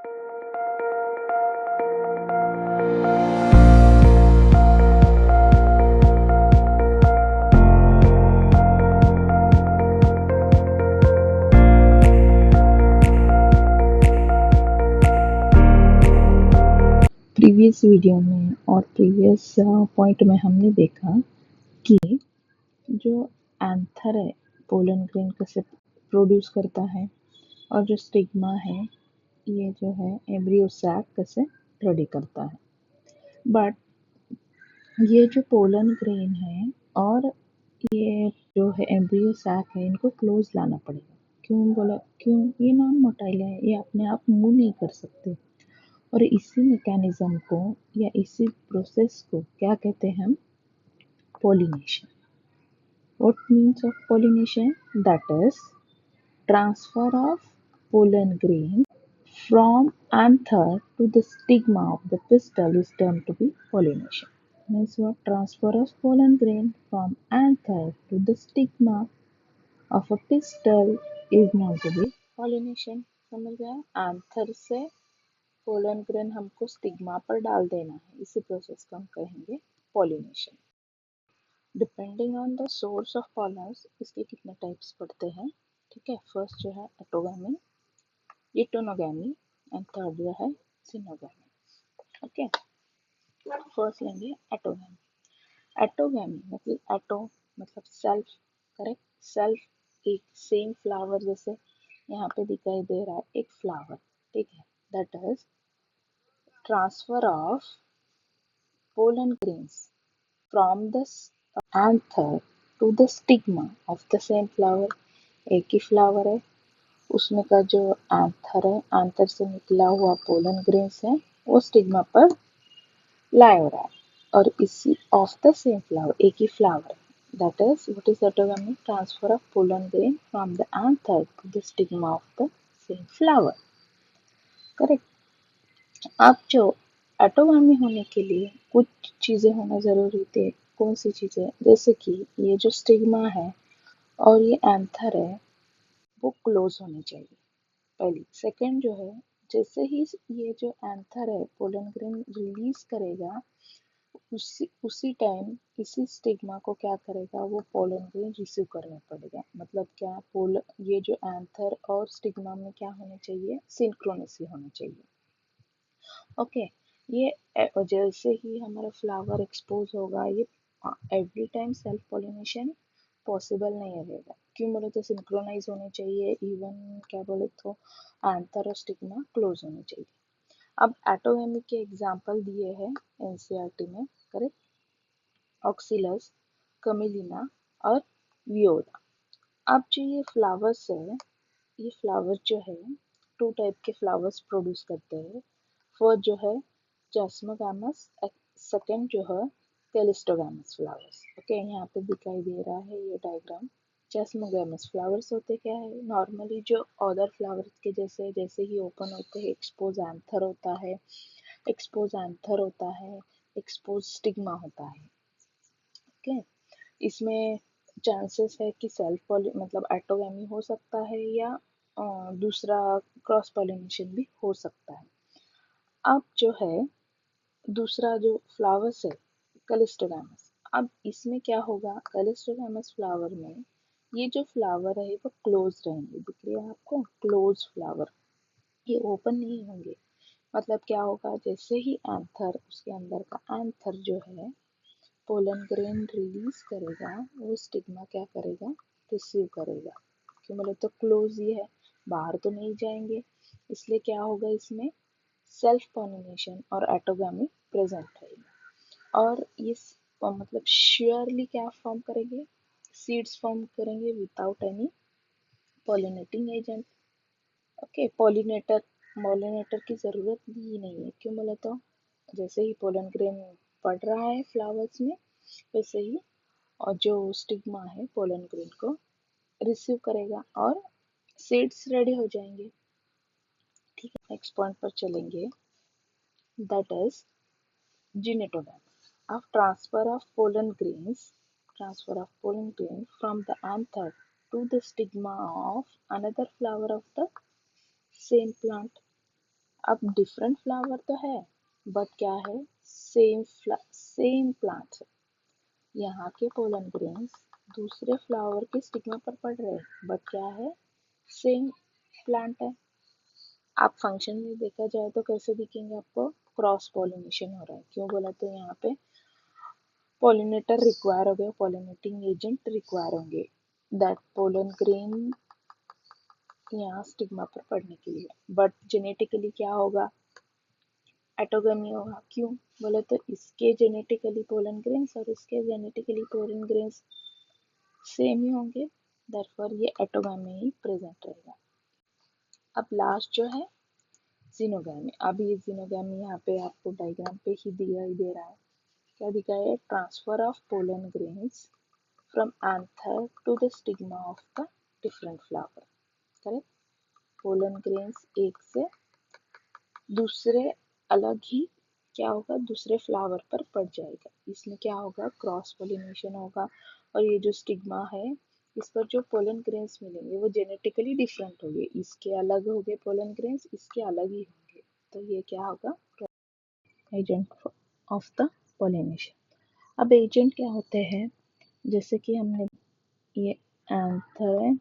Previous video में और previous point में हमने देखा कि जो एंथर है पोलन ग्रेन कैसे प्रोड्यूस करता है और जो स्टिग्मा है ये जो है एम्ब्रियो सैक कैसे रेडी करता है। बट ये जो पोलन ग्रेन है और ये जो है एम्ब्रियो सैक है इनको क्लोज लाना पड़ेगा। क्यों बोला? क्यों? ये नॉन मोटाइल है, ये अपने आप मूव नहीं कर सकते और इसी मैकेनिज्म को या इसी प्रोसेस को क्या कहते हैं हम? pollination. What means of pollination? That is transfer of pollen grain from anther to the stigma of the pistil is termed to be pollination. Means what? Transfer of pollen grain from anther to the stigma of a pistil is known to be pollination. समझ गया? Anther से pollen grain हमको stigma पर डाल देना है, इसी process को हम कहेंगे pollination. Depending on the source of pollens इसके कितने टाइप्स पड़ते हैं। ठीक है, फर्स्ट जो है एटोगैमी, इटोनोगैमी एंड थर्ड जो है सिनोगैमी। ओके, फर्स्ट लेंगे एटोगैमी। एटोगैमी मतलब एटो मतलब सेल्फ, करेक्ट? सेल्फ एक सेम फ्लावर जैसे यहाँ पे दिखाई दे रहा है एक फ्लावर, ठीक है, that is transfer of pollen grains from the anther to the stigma of the same flower। एक ही फ्लावर है, उसमें का जो एंथर है, एंथर से निकला हुआ पोलन ग्रेन्स है वो स्टिग्मा पर लाया हो रहा है और इसी ऑफ द सेम फ्लावर, एक ही फ्लावर है। That is what is autogamy? Transfer of pollen grain from the anther to the stigma of the same flower. Correct? अब जो एटोगैमी होने के लिए कुछ चीजें होना जरूरी होती है। कौन सी चीजें? जैसे कि ये जो स्टिग्मा है और ये एंथर है वो क्लोज होने चाहिए, पहली। सेकंड जो है, जैसे ही ये जो एंथर है पोलन ग्रेन रिलीज करेगा उसी टाइम इसी स्टिग्मा को क्या करेगा, वो पोलन ग्रेन रिसीव करना पड़ेगा। मतलब क्या, ये जो एंथर और स्टिग्मा में क्या होना चाहिए? सिंक्रोनेसी होना चाहिए। ओके, ये जैसे ही हमारा फ्लावर एक्सपोज होगा, ये every time self pollination possible नहीं रहेगा। क्यों बोले तो सिंक्रोनाइज होने चाहिए, इवन क्या बोले तो एंथर और स्टिग्मा क्लोज होने चाहिए। अब एटोगैमी के एग्जांपल दिए हैं एनसीईआरटी में, करेक्ट? ऑक्सिलस, कमिलिना और वियोला। अब जो ये फ्लावर्स है, ये फ्लावर्स जो है टू टाइप के फ्लावर्स प्रोड्यूस करते हैं। फर्स्ट जो है जैस्मोगैमस, सेकंड जो है कैलिस्टोगैमस फ्लावर्स। ओके, यहाँ पे दिखाई दे रहा है ये डायग्राम। जैस्मोगैमस फ्लावर्स होते क्या है? नॉर्मली जो अदर फ्लावर्स के जैसे जैसे ही ओपन होते हैं एक्सपोज एंथर होता है, एक्सपोज एंथर होता है, एक्सपोज स्टिग्मा होता है। ओके, इसमें चांसेस है कि सेल्फ पॉली मतलब एटोगैमी हो सकता है या दूसरा क्रॉस पॉलिनेशन भी हो सकता है। अब जो है दूसरा जो फ्लावर्स है कैलिस्टोगैमस। अब इसमें क्या होगा, कैलिस्टोगैमस फ्लावर में ये जो फ्लावर है वो क्लोज रहेंगे। दिख रही है आपको? क्लोज फ्लावर, ये ओपन नहीं होंगे। मतलब क्या होगा, जैसे ही एंथर, उसके अंदर का एंथर जो है पोलन ग्रेन रिलीज करेगा, वो स्टिग्मा क्या करेगा? रिसीव करेगा। क्यों बोले तो क्लोज ही है, बाहर तो नहीं जाएंगे, इसलिए क्या होगा इसमें? सेल्फ पॉलिनेशन और एटोगैमी प्रेजेंट रहेगा। और ये मतलब श्योरली क्या फॉर्म करेंगे? सीड्स फॉर्म करेंगे without any pollinating agent. Okay, pollinator की जरूरत भी नहीं है। क्यों बोले तो जैसे ही पोलन ग्रेन पड़ रहा है फ्लावर्स में, वैसे ही और जो स्टिग्मा है पोलन ग्रेन को रिसीव करेगा और सीड्स रेडी हो जाएंगे। ठीक है, नेक्स्ट पॉइंट पर चलेंगे, दैट इज जिनेटोगैमी। अब transfer of pollen grain from the anther to the stigma of another flower of the same plant। अब डिफरेंट फ्लावर तो है, बट क्या है, सेम प्लांट है। यहाँ के पोलन ग्रेन्स दूसरे फ्लावर के स्टिग्मा पर पड़ रहे हैं, बट क्या है, सेम प्लांट है। आप फंक्शन में देखा जाए तो कैसे दिखेंगे आपको, क्रॉस पॉलिनेशन हो रहा है। क्यों बोला, तो यहाँ पे पॉलिनेटर रिक्वायर हो गए, पॉलिनेटिंग एजेंट रिक्वायर होंगे, दैट पोलन ग्रेन यहाँ स्टिग्मा पर पड़ने के लिए। बट जेनेटिकली क्या होगा, एटोगमी होगा। क्यों बोले तो इसके जेनेटिकली पोलन ग्रेन्स और इसके जेनेटिकली पोलन ग्रेन्स सेम ही होंगे, देयरफॉर ये एटोगमी ही प्रेजेंट रहेगा। अब लास्ट जो है जीनोगैमी। अब ये जीनोगैमी यहाँ पे आपको डायग्राम पे ही दिखाई दे रहा है। क्या दिखाया है, transfer of pollen grains from anther to the stigma of the different flower. Correct, pollen grains एक से दूसरे अलग ही क्या होगा, दूसरे फ्लावर पर पड़ जाएगा। इसमें क्या होगा, क्रॉस पोलिनेशन होगा, और ये जो स्टिग्मा है इस पर जो पोलन ग्रेन्स मिलेंगे वो जेनेटिकली डिफरेंट होंगे। इसके अलग होंगे पोलन ग्रेन्स, इसके अलग ही होंगे, तो ये क्या होगा, एजेंट ऑफ द पोलिनेशन। अब एजेंट क्या होते हैं, जैसे कि हमने ये एंथर है,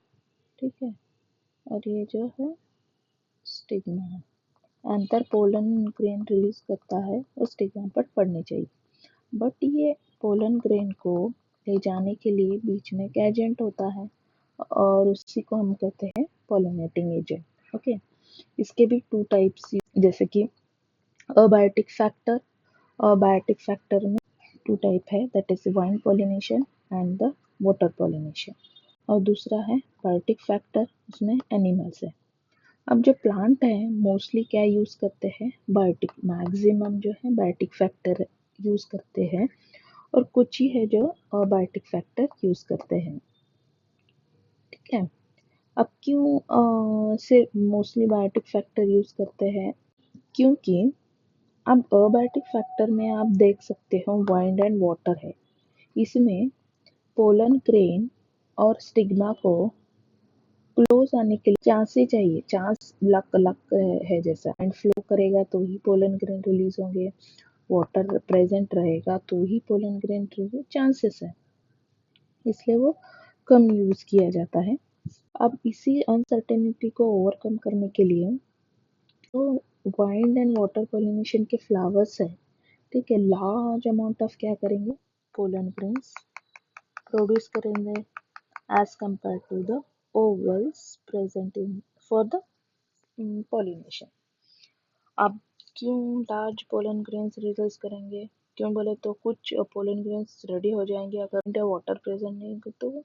ठीक है, और ये जो है स्टिग्मा है। एंथर पोलन ग्रेन रिलीज करता है और स्टिग्मा पर पड़ने चाहिए, बट ये पोलन ग्रेन को ले जाने के लिए बीच में एक एजेंट होता है और उसी को हम कहते हैं पोलिनेटिंग एजेंट। ओके, इसके भी टू टाइप्स, जैसे कि अबायोटिक फैक्टर। अबायोटिक फैक्टर में टू टाइप है, that is wine pollination and the water pollination, और दूसरा है बायोटिक फैक्टर, उसमें एनिमल्स है। अब जो प्लांट है मोस्टली क्या यूज करते हैं, बायोटिक, मैक्सिमम जो है बायोटिक फैक्टर यूज करते हैं, और कुछ ही है जो अबायोटिक फैक्टर यूज करते हैं। ठीक है, अब क्यों सिर्फ मोस्टली बायोटिक फैक्टर यूज करते हैं, क्योंकि अब अबायोटिक फैक्टर में आप देख सकते हो वाइंड एंड वाटर है, इसमें पोलन ग्रेन और स्टिग्मा को क्लोज आने के लिए चांस ही चाहिए, चांस लक लक है जैसा, एंड फ्लो करेगा तो ही पोलन ग्रेन रिलीज होंगे, वाटर प्रेजेंट रहेगा तो ही पोलन ग्रेन रिलीज, चांसेस है, इसलिए वो कम यूज किया जाता है। अब इसी अनसर्टेनिटी को ओवरकम करने के लिए तो वाइंड एंड वाटर पॉलिनेशन के फ्लावर्स है, ठीक है, लार्ज अमाउंट ऑफ क्या करेंगे, पोलन ग्रेन्स प्रोड्यूस करेंगे as compared to the ovals present in for the pollination। अब क्यों लार्ज पोलन ग्रेन्स रिलीज करेंगे, क्यों बोले तो कुछ पोलन ग्रेन्स रेडी हो जाएंगे, अगर वाटर प्रेजेंट नहीं होगा तो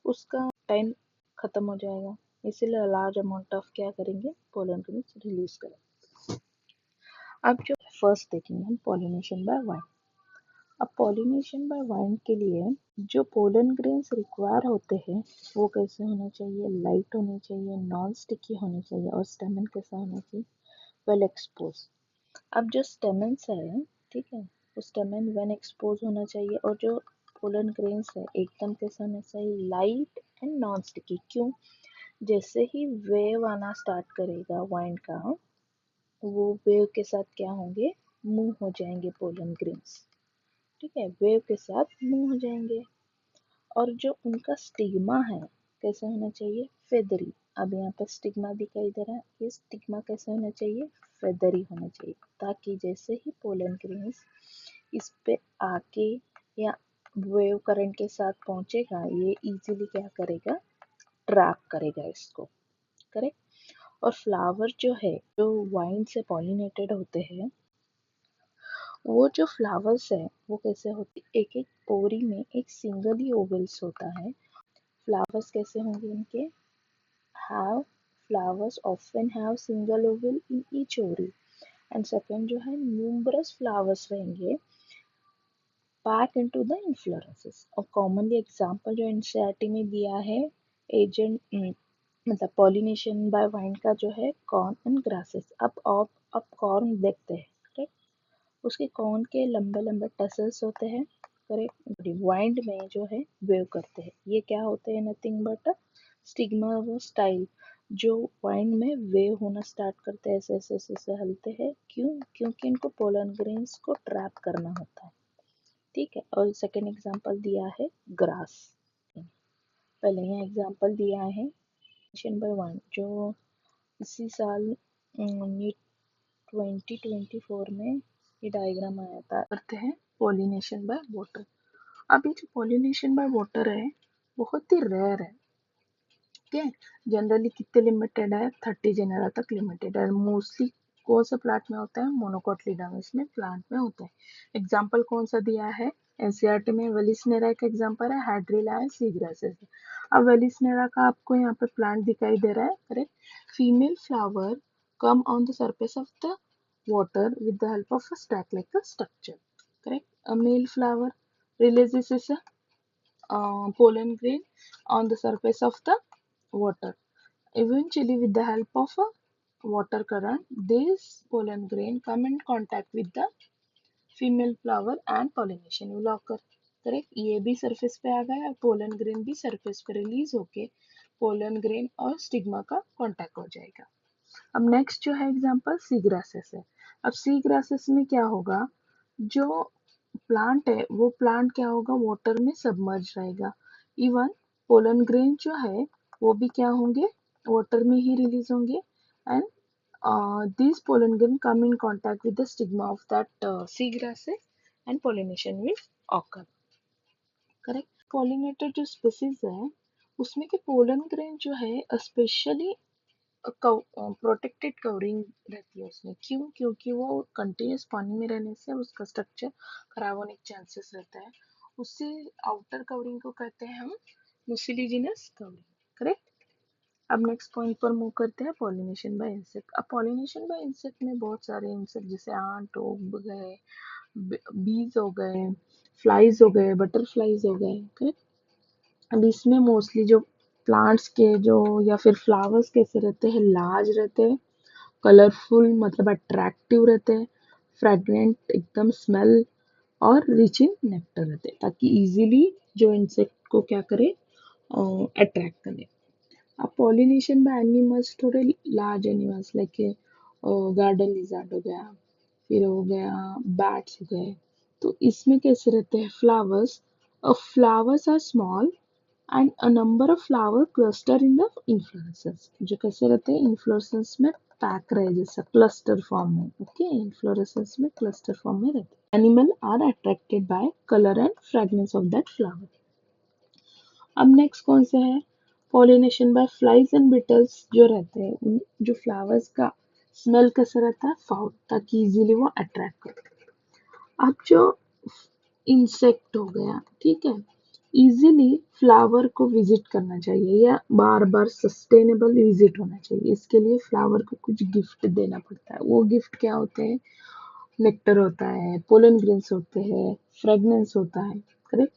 उसका टाइम खत्म हो जाएगा, इसीलिए लार्ज अमाउंट ऑफ क्या करेंगे, पोलन ग्रेन्स रिलीज करेंगे। अब जो फर्स्ट देखेंगे हम पॉलिनेशन बाय वाइन। अब पॉलिनेशन बाय वाइन के लिए जो पोलन ग्रेन्स रिक्वायर होते हैं वो कैसे होना चाहिए, लाइट होनी चाहिए, नॉन स्टिकी होनी चाहिए, और स्टेमन कैसा होना चाहिए, वेल एक्सपोज। अब जो स्टेमन्स है, ठीक है, वो स्टेमन वेल एक्सपोज होना चाहिए, और जो पोलन ग्रेन्स है एकदम कैसा होना चाहिए, लाइट एंड नॉन स्टिकी। क्यों, जैसे ही वेव आना स्टार्ट करेगा वाइन का, वो वेव के साथ क्या होंगे, मूव हो जाएंगे पोलन ग्रेन्स, ठीक है, वेव के साथ मूव हो जाएंगे। और जो उनका स्टिग्मा है कैसे होना चाहिए, फेदरी। अब यहाँ पर स्टिग्मा दिखाई दे रहा है, ये स्टिग्मा कैसे होना चाहिए, फेदरी होना चाहिए, ताकि जैसे ही पोलन ग्रेन्स इस पे आके या वेव करंट के साथ पहुंचेगा, ये इजीली क्या करेगा, ट्रैप करेगा इसको। करेक्ट, और फ्लावर जो है जो वाइन से पॉलिनेटेड होते हैं, वो जो फ्लावर्स है वो कैसे होती, एक एक पोरी में एक सिंगल ही ओवल्स होता है। फ्लावर्स कैसे होंगे इनके, have flowers often have single oval in each ovary, and second जो है numerous flowers रहेंगे pack into the inflorescences। और commonly example जो एनसीईआरटी में दिया है एजेंट, मतलब पॉलिनेशन बाय वाइन का जो है कॉर्न एंड ग्रासेस। अब कॉर्न देखते हैं, करेक्ट, उसके कॉर्न के लंबे लंबे टसल्स होते हैं, करेक्ट, वाइंड में जो है वेव करते हैं, ये क्या होते हैं, नथिंग बट स्टिग्मा व स्टाइल। जो वाइन में वेव होना स्टार्ट करते हैं, ऐसे ऐसे ऐसे ऐसे हलते हैं। क्यों? क्योंकि इनको पोलन ग्रेन्स को ट्रैप करना होता है। ठीक है। और सेकेंड एग्जाम्पल दिया है ग्रास। पहले यहाँ एग्जाम्पल दिया है बाय वन, जो इसी साल 2024 में ये डायग्राम आया था। करते हैं पॉलिनेशन बाय वाटर। अब ये जो पॉलिनेशन बाय वाटर है बहुत ही रेयर है। ठीक है। जनरली कितने लिमिटेड है, 30 जेनेरा तक लिमिटेड है। मोस्टली कौन सा प्लांट में होता है? मोनोकोटिलिडनस में प्लांट में होता है। एग्जाम्पल कौन सा दिया है एनसीईआरटी में? वेलिसनेरा एक एग्जाम्पल है, हाइड्रिला है, सीग्रासेस है। अब वेलिसनेरा का आपको यहाँ पे प्लांट दिखाई दे रहा है, correct. Female flower come on the surface of the water with the help of a stack like a structure, correct. A male flower releases a pollen grain on the surface of the water. Eventually, with the help of a water current, this pollen grain come in contact with the female flower and pollination will occur, correct. ये भी surface पे आ गया और pollen grain भी surface पे release होके pollen grain और stigma का कांटेक्ट हो जाएगा। अब नेक्स्ट जो है एग्जांपल सी ग्रासेस है। अब सी ग्रासेस में क्या होगा, जो प्लांट है वो प्लांट क्या होगा, वाटर में सबमर्ज रहेगा। इवन पोलन ग्रेन जो है वो भी क्या होंगे, वाटर में ही रिलीज होंगे। And these pollen grain come in contact with the stigma of that sea grasses and pollination will occur, correct. Pollinated जो स्पीसीज है उसमें के पोलन ग्रेन जो है स्पेशली प्रोटेक्टेड कवरिंग रहती है उसमें। क्यों? क्योंकि वो कंटिन्यूस पानी में रहने से उसका स्ट्रक्चर खराब होने के चांसेस रहता है। उससे आउटर कवरिंग को कहते हैं हम मुसिलिजिनस कवरिंग, करेक्ट। अब नेक्स्ट पॉइंट पर मूव करते हैं पॉलिनेशन बाय इंसेक्ट। अब पॉलिनेशन बाय इंसेक्ट में बहुत सारे इंसेक्ट जैसे आंट हो गए, बीज हो गए, फ्लाइज हो गए, बटरफ्लाइज हो गए, करेक्ट। अब इसमें मोस्टली जो प्लांट्स के जो या फिर फ्लावर्स कैसे रहते हैं, लार्ज रहते हैं, कलरफुल मतलब अट्रैक्टिव रहते हैं, फ्रेगनेंट एकदम स्मेल और रिच इन नेक्टर रहते हैं, ताकि इजीली जो इंसेक्ट को क्या करे, अट्रैक्ट करे। अब पॉलिनेशन बाय एनिमल्स, थोड़े large animals like garden lizard हो गया, फिर हो गया बैट्स हो गए। तो इसमें कैसे रहते हैं flowers, flowers are small and a number of flower cluster in the inflorescence. जो कैसे रहते हैं, इन्फ्लोरेसेंस में पैक रहे जैसा क्लस्टर फॉर्म में, ओके। इन्फ्लोरेसेंस में क्लस्टर फॉर्म में रहते हैं। Animal are attracted by colour and fragrance of that flower. अब नेक्स्ट कौन सा है, pollination by flies and beetles. जो रहते हैं उन जो फ्लावर्स का स्मेल कैसा रहता है, फाउल, ताकि इजीली वो अट्रैक्ट करे। अब जो इंसेक्ट हो गया, ठीक है, इजीली फ्लावर को विजिट करना चाहिए या बार बार सस्टेनेबल विजिट होना चाहिए। इसके लिए फ्लावर को कुछ गिफ्ट देना पड़ता है। वो गिफ्ट क्या होते हैं, नेक्टर होता है, पोलन ग्रेन्स होते हैं, फ्रेगनेंस होता है, करेक्ट।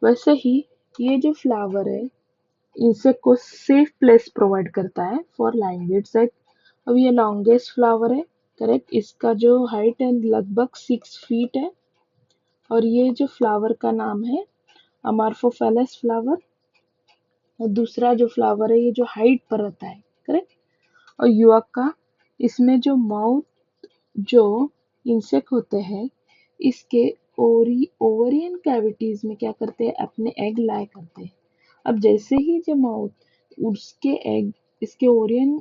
वैसे ही ये जो फ्लावर है इंसेक्ट को सेफ प्लेस प्रोवाइड करता है फॉर लाइंग इट्स एट। अब ये लॉन्गेस्ट फ्लावर है, करेक्ट। इसका जो हाइट है लगभग 6 फीट है। और ये जो फ्लावर का नाम है अमार्फोफेलस फ्लावर। और दूसरा जो फ्लावर है ये जो हाइट पर रहता है, करेक्ट। और युवक का, इसमें जो माउथ जो इंसेक्ट होते हैं इसके ओवरियन कैविटीज में क्या करते हैं, अपने एग लाए करते हैं। अब जैसे ही जो माउथ उसके एग इसके ओरियन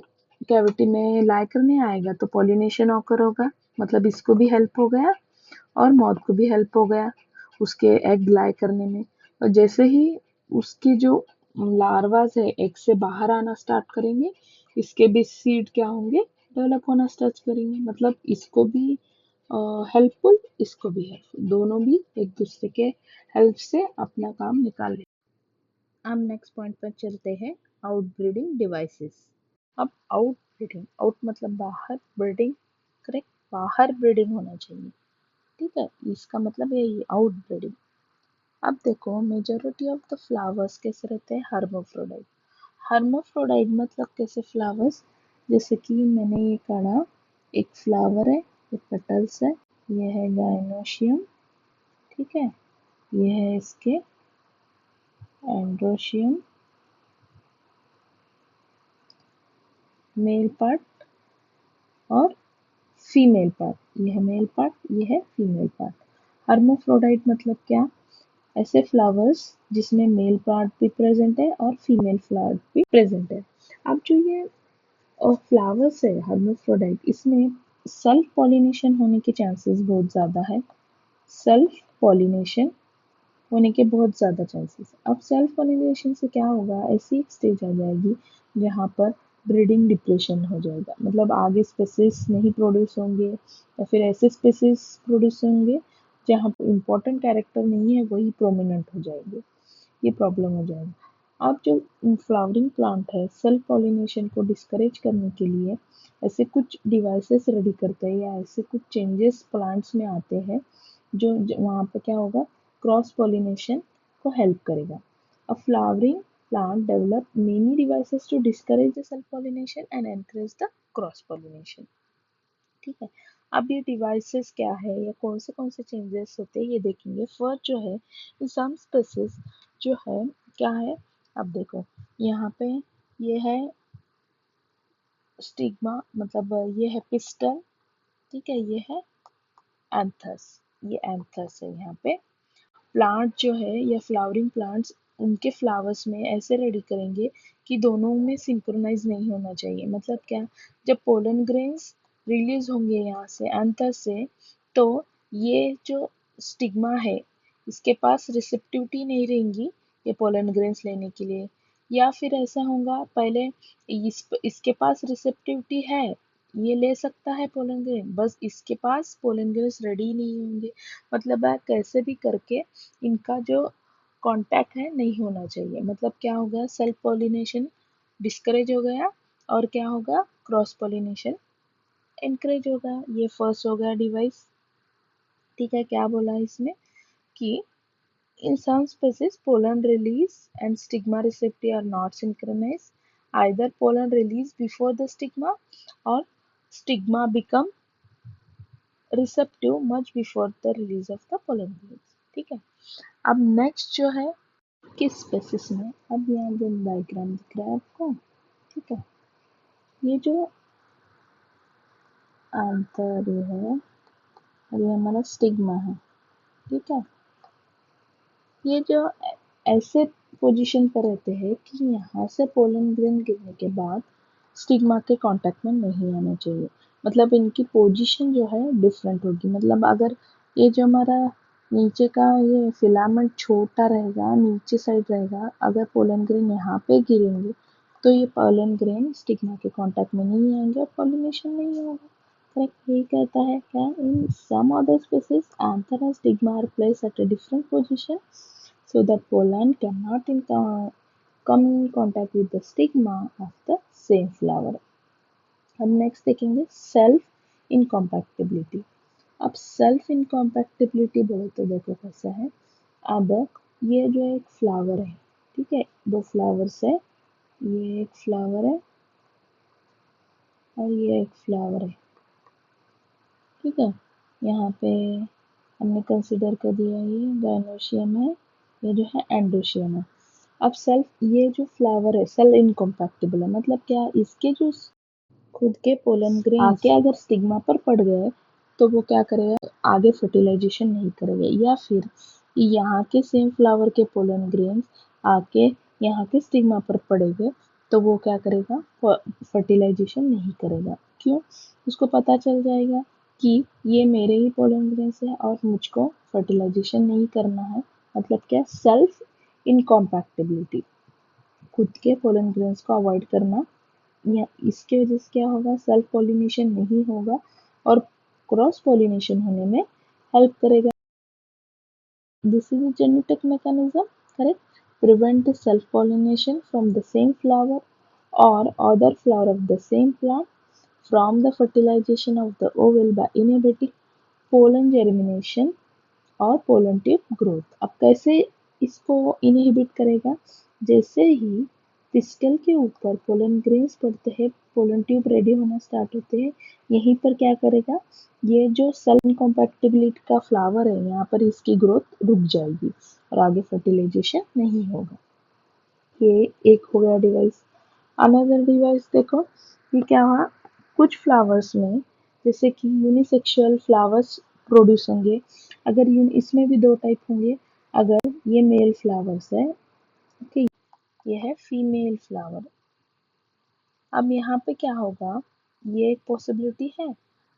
कैविटी में लाए करने आएगा तो पॉलिनेशन ऑकर होगा, मतलब इसको भी हेल्प हो गया और माउथ को भी हेल्प हो गया उसके एग लाए करने में। और जैसे ही उसके जो लार्वास है एग से बाहर आना स्टार्ट करेंगे, इसके भी सीड क्या होंगे, डेवलप होना स्टार्ट करेंगे। मतलब इसको भी हेल्पफुल, इसको भी हेल्पफुल, दोनों भी एक दूसरे के हेल्प से अपना काम निकाल लें। हम नेक्स्ट पॉइंट पर चलते हैं, आउट ब्रीडिंग डिवाइसेस। अब आउट ब्रीडिंग, आउट मतलब बाहर, ब्रीडिंग, करेक्ट, बाहर ब्रीडिंग होना चाहिए, ठीक है। इसका मतलब यही आउट ब्रीडिंग। अब देखो मेजोरिटी ऑफ द फ्लावर्स कैसे रहते हैं, हर्माफ्रोडाइट। हर्माफ्रोडाइट मतलब कैसे फ्लावर्स, जैसे कि मैंने ये काढ़ा, एक फ्लावर है, ये पेटल्स है, ये है गाइनोशियम, ठीक है, ये है इसके एंड्रोशियम, मेल पार्ट और फीमेल पार्ट, ये है मेल पार्ट, ये है फीमेल पार्ट। हर्माफ्रोडाइट मतलब क्या? ऐसे फ्लावर्स जिसमें मेल पार्ट भी प्रेजेंट है और फीमेल फ्लावर भी प्रेजेंट है। अब जो ये फ्लावर्स है हर्माफ्रोडाइट, इसमें सेल्फ पॉलिनेशन होने के चांसेस बहुत ज़्यादा है। सेल्फ पॉलिनेशन होने के बहुत ज़्यादा चांसेस। अब सेल्फ पॉलिनेशन से क्या होगा, ऐसी एक स्टेज आ जाएगी जहाँ पर ब्रीडिंग डिप्रेशन हो जाएगा, मतलब आगे स्पेसीज नहीं प्रोड्यूस होंगे या फिर ऐसे स्पेसीज प्रोड्यूस होंगे जहाँ पर इम्पोर्टेंट कैरेक्टर नहीं है वही प्रोमिनेंट हो जाएंगे, ये प्रॉब्लम हो जाएगा। अब जो फ्लावरिंग प्लांट है सेल्फ पॉलिनेशन को डिस्करेज करने के लिए ऐसे कुछ डिवाइसेस रेडी करते हैं या ऐसे कुछ चेंजेस प्लांट्स में आते हैं जो वहाँ पे क्या होगा, क्रॉस पॉलिनेशन को हेल्प करेगा। A flowering plant develop many devices to discourage the self pollination and encourage the cross pollination। ठीक है, अब ये डिवाइसेस क्या है या कौन से चेंजेस होते हैं ये देखेंगे। फर्स्ट जो है, सम स्पेसिस जो है क्या है, अब देखो यहाँ पे ये है स्टिग्मा, मतलब ये है पिस्टल, ठीक है, ये है एंथस, ये एंथस है। यहाँ पे प्लांट जो है या फ्लावरिंग प्लांट्स उनके फ्लावर्स में ऐसे रेडी करेंगे कि दोनों में सिंक्रोनाइज नहीं होना चाहिए। मतलब क्या, जब पोलन ग्रेन्स रिलीज होंगे यहाँ से एंथर से, तो ये जो स्टिग्मा है इसके पास रिसेप्टिविटी नहीं रहेंगी ये पोलन ग्रेन्स लेने के लिए, या फिर ऐसा होगा पहले इसके पास रिसेप्टिविटी है, ये ले सकता है पोलन ग्रेन, बस इसके पास पोलन ग्रेन्स रेडी नहीं होंगे। मतलब है कैसे भी करके इनका जो कांटेक्ट है नहीं होना चाहिए। मतलब क्या होगा, सेल्फ पॉलिनेशन डिस्करेज हो गया और क्या होगा, क्रॉस पॉलिनेशन एनकरेज होगा। ये फर्स्ट हो गया डिवाइस। ठीक है, क्या बोला इसमें कि in some species pollen release and stigma receptor are not synchronized, either pollen release before the stigma or stigma become receptive much before the release of the pollen grains। ठीक है, अब नेक्स्ट जो है किस स्पेसिस में, अब यहाँ जो डायग्राम दिख रहा है आपको, ठीक है, ये जो आंतर है और ये हमारा स्टिग्मा है, ठीक है, ये जो ऐसे पोजीशन पर रहते हैं कि यहाँ से पोलन ग्रेन गिरने के बाद स्टिग्मा के कांटेक्ट में नहीं आना चाहिए। मतलब इनकी पोजीशन जो है डिफरेंट होगी। मतलब अगर ये जो हमारा नीचे का ये फिलामेंट छोटा रहेगा, नीचे साइड रहेगा, अगर पोलन ग्रेन यहाँ पे गिरेंगे तो ये पोलन ग्रेन स्टिग्मा के कांटेक्ट में नहीं आएंगे और पॉलिनेशन नहीं होगा। करेक्ट, यही कहता है क्या, in some other species anther and stigma are placed at a different position so that pollen cannot come in contact with the stigma of the same flower। अब नेक्स्ट देखेंगे सेल्फ इनकम्पैक्टिबिलिटी। अब self इनकम्पैक्टिबिलिटी बोले तो देखो कैसा है। अब ये जो एक फ्लावर है, ठीक है, दो फ्लावर्स है, ये एक फ्लावर है और ये एक फ्लावर है, ठीक है, यहाँ पे हमने कंसिडर कर दिया ये गायनोशियम है, ये जो है एंडोशियम है। अब सेल्फ ये जो फ्लावर है सेल इनकम्पैक्टिबल है, मतलब क्या, इसके जो खुद के पोलन ग्रेन आके अगर स्टिग्मा पर पड़ गए तो वो क्या करेगा, आगे फर्टिलाइजेशन नहीं करेगा, या फिर यहाँ के सेम फ्लावर के पोलन ग्रेन्स आके यहाँ के स्टिग्मा पर पड़ेंगे तो वो क्या करेगा, फर्टिलाइजेशन नहीं करेगा। क्यों, उसको पता चल जाएगा कि ये मेरे ही पोलन ग्रेन्स है और मुझको फर्टिलाइजेशन नहीं करना है। मतलब क्या, सेल्फ इनकम्पैक्टिबिलिटी, खुद के पोलन ग्रेन्स को अवॉइड करना, या इसके वजह से क्या होगा, सेल्फ पॉलिनेशन नहीं होगा और क्रॉस पॉलिनेशन होने में हेल्प करेगा। This is a genetic mechanism, correct, prevent the self pollination from the same flower or other flower of the same plant from the fertilization of the ovule by inhibiting pollen germination और pollen tube growth. अब कैसे इसको inhibit करेगा, जैसे ही pistol के ऊपर pollen grains पड़ते हैं, पोलन ट्यूब रेडी होना स्टार्ट होते हैं, यहीं पर क्या करेगा, ये जो सेल इनकम्पैक्टिबिलिटी का फ्लावर है यहाँ पर इसकी ग्रोथ रुक जाएगी और आगे फर्टिलाइजेशन नहीं होगा। ये एक हो गया डिवाइस। अनदर डिवाइस देखो, कि क्या हुआ, कुछ फ्लावर्स में जैसे कि यूनिसेक्सुअल फ्लावर्स प्रोड्यूस होंगे, अगर इसमें भी दो टाइप होंगे, अगर ये मेल फ्लावर्स है, ओके, ये है फीमेल फ्लावर। अब यहाँ पे क्या होगा, ये एक पॉसिबिलिटी है,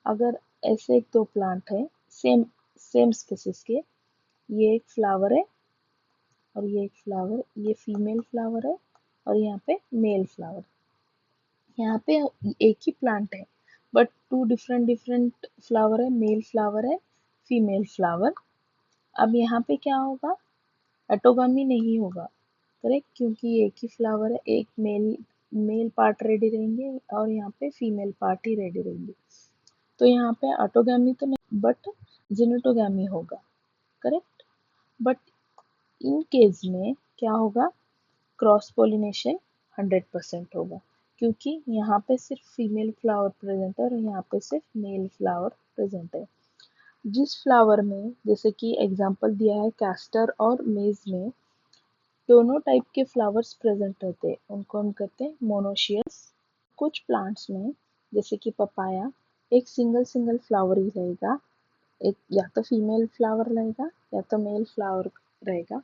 अगर ऐसे एक दो प्लांट है सेम सेम स्पीसीज के, ये एक फ्लावर है और ये एक फ्लावर, ये फीमेल फ्लावर है और यहाँ पे मेल फ्लावर, यहाँ पे एक ही प्लांट है but two different different flower है, मेल फ्लावर है, फीमेल फ्लावर। अब यहाँ पे क्या होगा, एटोगामी नहीं होगा, करेक्ट, क्योंकि एक ही फ्लावर है, एक मेल मेल पार्ट रेडी रहेंगे और यहाँ पे फीमेल पार्ट ही रेडी रहेंगे, तो यहाँ पे ऑटोगामी तो नहीं बट जिनोटोगामी होगा, करेक्ट। बट इन केस में क्या होगा, क्रॉस पोलिनेशन 100% होगा, क्योंकि यहाँ पे सिर्फ फीमेल फ्लावर प्रेजेंट है और यहाँ पे सिर्फ मेल फ्लावर प्रेजेंट है। जिस फ्लावर में, जैसे कि एग्जांपल दिया है कैस्टर और मेज में, दोनों टाइप के फ्लावर्स प्रेजेंट रहते हैं, उनको हम कहते हैं मोनोशियस। कुछ प्लांट्स में जैसे कि पपाया, एक सिंगल सिंगल फ्लावर ही रहेगा, एक या तो फीमेल फ्लावर रहेगा या तो मेल फ्लावर रहेगा,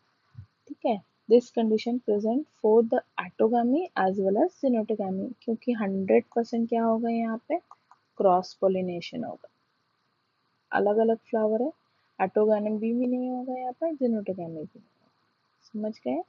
ठीक है। This condition present for the autogamy as well as geitonogamy, क्योंकि 100% क्या होगा, यहाँ पे क्रॉस पोलिनेशन होगा, अलग अलग फ्लावर है, एटोगामी भी नहीं होगा यहाँ पर, जिनोटोगामी भी नहीं होगा। समझ गए?